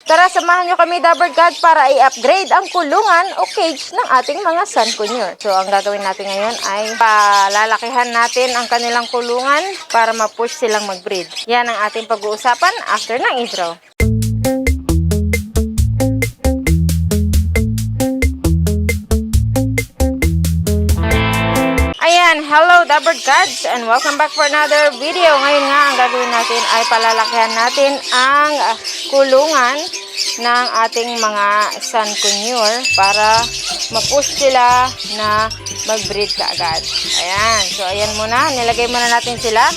Tara, samahan nyo kami, Dabber God, para i-upgrade ang kulungan o cage ng ating mga Sun Conure. So, ang gagawin natin ngayon ay palalakihan natin ang kanilang kulungan para ma-push silang mag-breed. Yan ang ating pag-uusapan after ng intro. Ayan, hello Dabber Gods and welcome back for another video. Ngayon nga, ang gagawin natin ay palalakihan natin ang kulungan ng ating mga Sun Conure para ma-push sila na mag-breed kaagad. Ayan, so ayan muna, nilagay muna natin sila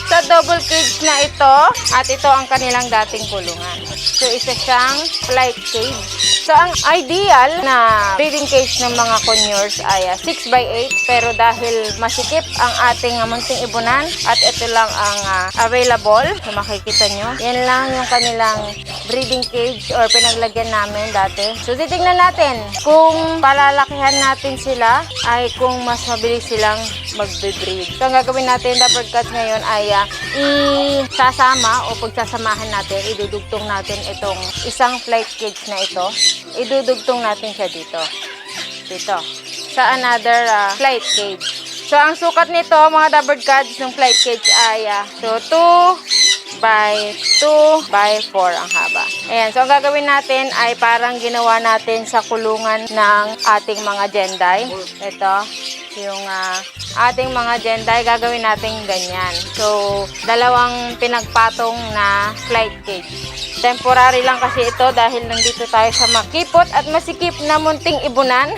sa double cage na ito at ito ang kanilang dating kulungan. So isa siyang flight cage. So ang ideal na breeding cage ng mga conures ay 6x8 pero dahil masikip ang ating munting ibunan at ito lang ang available, so makikita nyo, yan lang yung kanilang breeding cage or pinaglagyan namin dati. So titignan natin kung palalakihan natin sila ay kung mas mabilis silang magbe-breed. So ang gagawin natin, Dabber Gods, ngayon ay isasama o pagsasamahan natin, idudugtong natin itong isang flight cage na ito. Idudugtong natin siya dito sa another flight cage. So ang sukat nito, mga Dabber Gods, ng flight cage ay 2x2x4 ang haba. Ayan, so ang gagawin natin ay parang ginawa natin sa kulungan ng ating mga Jenday. Ito yung ating mga Jenday, gagawin natin ganyan. So dalawang pinagpatong na flight cage. Temporary lang kasi ito dahil nandito tayo sa makipot at masikip na munting ibunan.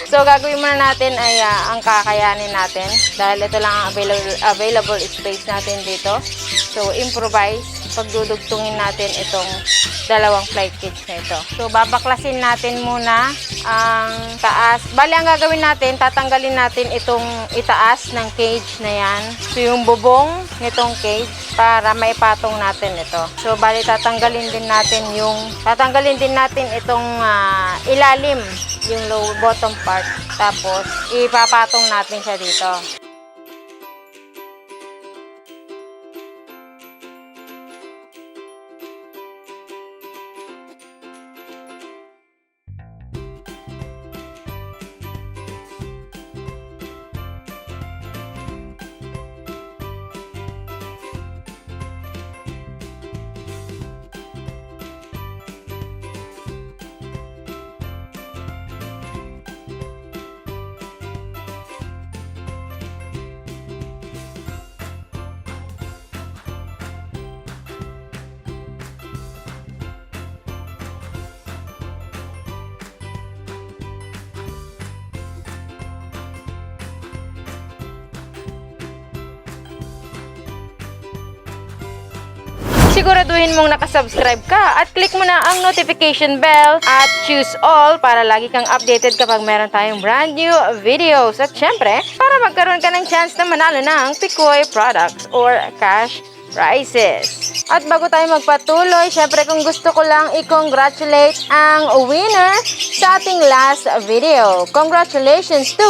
So gagawin muna natin ay ang kakayanin natin dahil ito lang ang available space natin dito. So improvise, pagdudugtungin natin itong dalawang flight cage na ito. So babaklasin natin muna ang taas. Bali ang gagawin natin, tatanggalin natin itong itaas ng cage na yan. So yung bubong nitong cage para maipatong natin ito. So bali tatanggalin din natin itong ilalim, yung low bottom part. Tapos ipapatong natin siya dito. Siguraduhin mong nakasubscribe ka at click mo na ang notification bell at choose all para lagi kang updated kapag meron tayong brand new videos. At syempre, para magkaroon ka ng chance na manalo ng Picoy products or cash prizes. At bago tayo magpatuloy, syempre kung gusto ko lang i-congratulate ang winner sa ating last video. Congratulations to...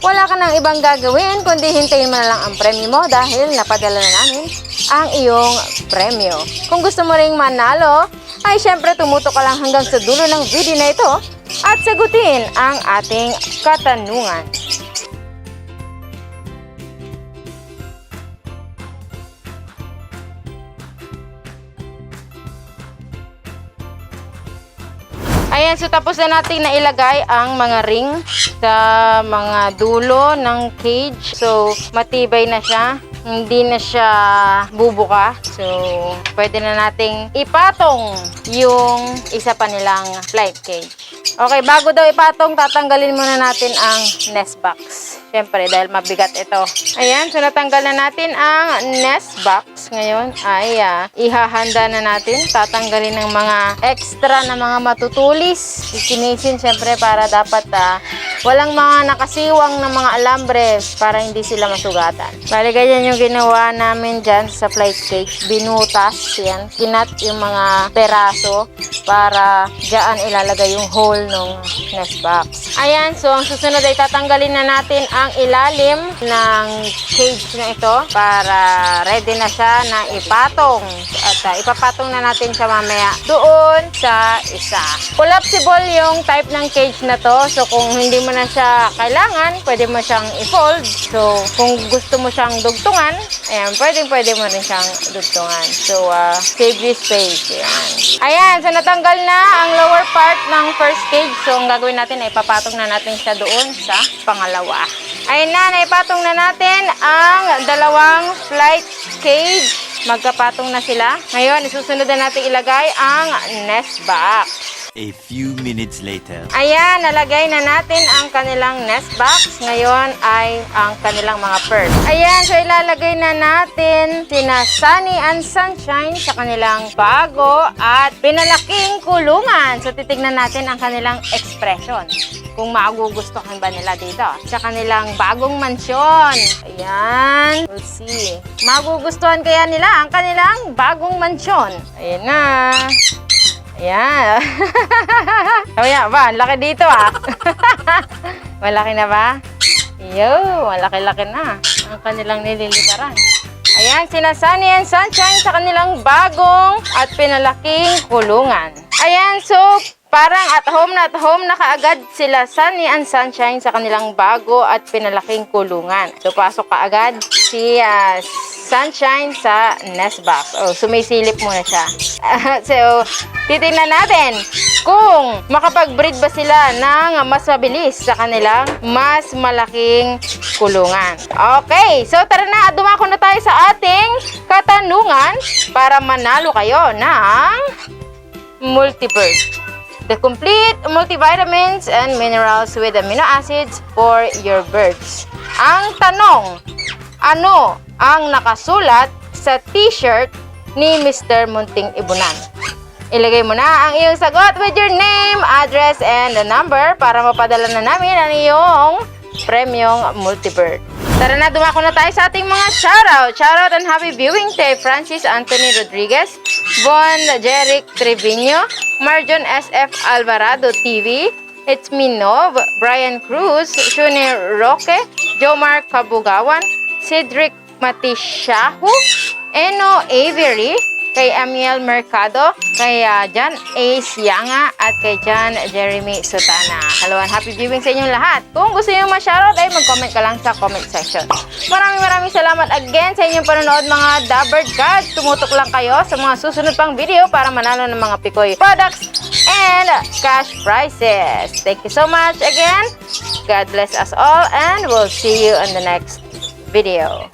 Wala ka nang ibang gagawin kundi hintayin mo na lang ang premyo mo dahil napadala na namin ang iyong premyo. Kung gusto mo ring manalo, ay syempre tumutok ka lang hanggang sa dulo ng video na ito at sagutin ang ating katanungan. Ayan, so tapos na natin na ilagay ang mga ring sa mga dulo ng cage. So, matibay na siya. Hindi na siya bubuka. So, pwede na nating ipatong yung isa pa nilang flight cage. Okay, bago daw ipatong, tatanggalin muna natin ang nest box. Siyempre, dahil mabigat ito. Ayan, so natanggal na natin ang nest box. Ngayon ay ihahanda na natin. Tatanggalin ng mga extra na mga matutulis. Ikinisin, siyempre, para dapat walang mga nakasiwang na mga alambres para hindi sila masugatan. Bali, ganyan yung ginawa namin dyan sa flight cage. Binutas yan. Kinat yung mga peraso para dyan ilalagay yung hole ng nest box. Ayan, so ang susunod ay tatanggalin na natin ang ilalim ng cage na ito para ready na siya na ipatong. At ipapatong na natin siya mamaya doon sa isa. Collapsible yung type ng cage na to. So kung hindi mo na siya kailangan, pwede mo siyang i-fold. So kung gusto mo siyang dugtungan, ayan, pwede mo rin siyang dugtungan. So save you space. Ayan, so natanggal na ang lower part ng first cage. So ang gagawin natin ay ipapatong na natin siya doon sa pangalawa. Ayun na, naipatong na natin ang dalawang flight cage. Magkapatong na sila. Ngayon, isusunod na natin ilagay ang nest box. A few minutes later. Ayan, nalagay na natin ang kanilang nest box. Ngayon ay ang kanilang mga pearls. Ayan, so ilalagay na natin sina Sunny and Sunshine sa kanilang bago at pinalaking kulungan. So titignan natin ang kanilang expression. Kung magugustuhan ba nila dito sa kanilang bagong mansyon. Ayan, we'll see. Magugustuhan kaya nila ang kanilang bagong mansyon. Ayan na. Ayan. Kaya ba, ang laki dito Malaki na ba? Yo, malaki-laki na ang kanilang nililiparan. Ayan, sina Sunny and Sunshine sa kanilang bagong at pinalaking kulungan. Ayan, so parang at home na kaagad sila Sunny and Sunshine sa kanilang bago at pinalaking kulungan. So pasok kaagad si Sunshine sa nest box. Oh, sumisilip muna siya. So, titingnan natin kung makapag-breed ba sila ng mas mabilis sa kanilang mas malaking kulungan. Okay, so tara na, dumako na tayo sa ating katanungan para manalo kayo ng Multibird. The complete multivitamins and minerals with amino acids for your birds. Ang tanong, ano ang nakasulat sa t-shirt ni Mr. Munting Ibunan? Ilagay mo na ang iyong sagot with your name, address, and the number para mapadala na namin ang iyong premyong Multibird. Tara na, dumako na tayo sa ating mga shoutout. Shoutout and happy viewing kay Francis Anthony Rodriguez, Von Jeric Trevino, Marjon SF Alvarado TV, It's Me Nov, Brian Cruz, Shuni Roque, Jomar Kabugawan, Cedric Matishahu, Eno Avery, kay Amiel Mercado, kay John A. Sianga, at kay John Jeremy Sutana. Hello and happy viewing sa inyong lahat. Kung gusto nyo ma-shoutout ay mag-comment ka lang sa comment section. Maraming salamat again sa inyong panonood mga Dabird Gods. Tumutok lang kayo sa mga susunod pang video para manalo ng mga Picoy products and cash prizes. Thank you so much again. God bless us all and we'll see you on the next video.